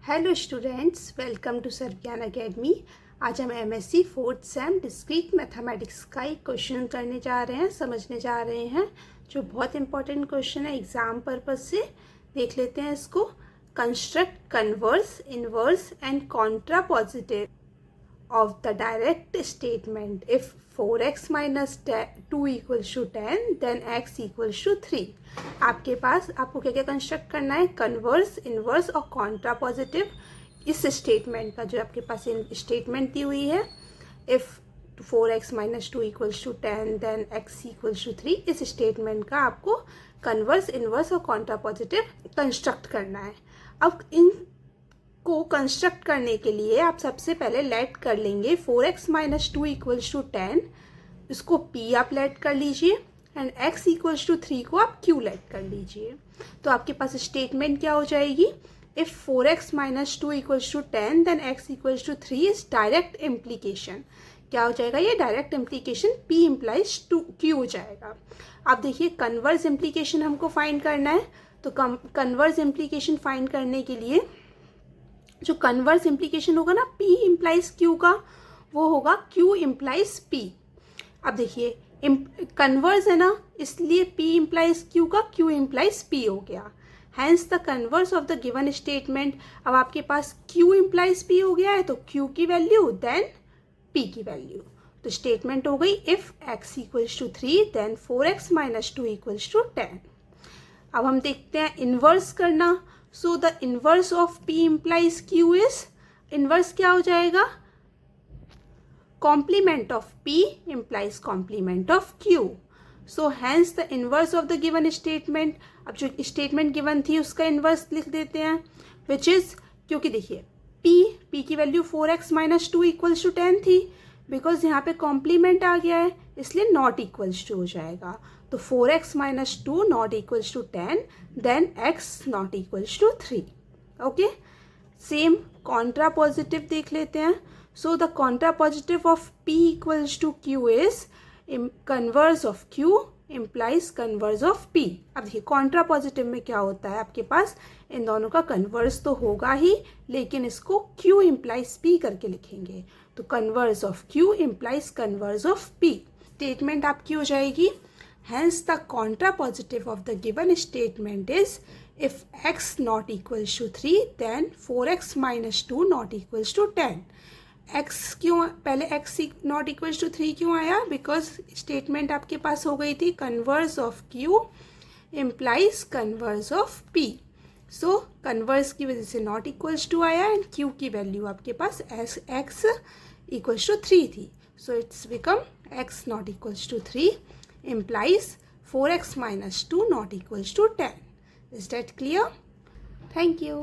Hello students, welcome to Sarvagyan academy. आज हम MSc fourth sem discrete mathematics का एक क्वेश्चन करने जा रहे हैं, समझने जा रहे हैं, जो बहुत इंपॉर्टेंट क्वेश्चन है एग्जाम पर्पज से। देख लेते हैं इसको। Construct converse, inverse and contrapositive of the direct statement if 4x minus 2 equals to 10 then x equals to 3। आपके पास आपको क्या क्या कंस्ट्रक्ट करना है, कन्वर्स, इनवर्स और कॉन्ट्रा पॉजिटिव इस स्टेटमेंट का, जो आपके पास स्टेटमेंट दी हुई है if 4x minus 2 equals to 10 then x equals to 3, इस स्टेटमेंट का आपको कन्वर्स, इनवर्स और कॉन्ट्रा पॉजिटिव कंस्ट्रक्ट करना है। अब इन को कंस्ट्रक्ट करने के लिए आप सबसे पहले लेट कर लेंगे 4x माइनस 2 इक्वल्स टू 10, इसको p आप लेट कर लीजिए एंड x इक्वल्स टू 3 को आप q लेट कर लीजिए। तो आपके पास स्टेटमेंट क्या हो जाएगी, if 4x minus 2 equals to 10 then x equals to 3 is direct implication. क्या हो जाएगा, ये direct implication p implies to q हो जाएगा। अब देखिए कन्वर्स इम्प्लीकेशन हमको फाइंड करना है, तो कन्वर्स इम्प्लीकेशन फाइंड करने के लिए जो कन्वर्स इम्प्लीकेशन होगा ना P इम्प्लाइज Q का, वो होगा Q इम्प्लाइज P। अब देखिए कन्वर्स है ना, इसलिए P इम्प्लाइज Q का Q इम्प्लाइज P हो गया। Hence the converse of the given statement. अब आपके पास Q इम्प्लाइज P हो गया है, तो Q की वैल्यू देन P की वैल्यू। तो स्टेटमेंट हो गई if x equals to 3 then 4x minus 2 equals to 10। अब हम देखते हैं इन्वर्स करना। So the inverse of P implies Q is, inverse क्या हो जाएगा, complement of P implies complement of Q। So hence the inverse of the given statement. अब जो स्टेटमेंट गिवन थी उसका इन्वर्स लिख देते हैं, विच इज, क्योंकि देखिए P की value 4x minus 2 equals to 10 थी, बिकॉज यहाँ पे कॉम्प्लीमेंट आ गया है इसलिए नॉट इक्वल्स टू हो जाएगा। तो 4x minus 2 not equals to 10 then x not equals to 3। Okay, same contrapositive देख लेते हैं। So the contrapositive of p equals to q is converse of q implies converse of p। अब देखिए Contra positive में क्या होता है, आपके पास इन दोनों का कन्वर्स तो होगा ही, लेकिन इसको q इम्प्लाइज p करके लिखेंगे। तो converse of q implies converse of p। Statement आपकी हो जाएगी, hence the contrapositive of the given statement is if x not equals to 3 then 4x minus 2 not equals to 10। x क्यों पहले x not equals to 3 क्यों आया, because statement आपके पास हो गई थी converse of q implies converse of p। So converse की वजह से नॉट इक्वल्स टू आया एंड q की वैल्यू आपके पास x इक्वल्स टू 3 थी। So it's become x not equals to 3 implies 4x minus 2 not equals to 10. Is that clear? Thank you.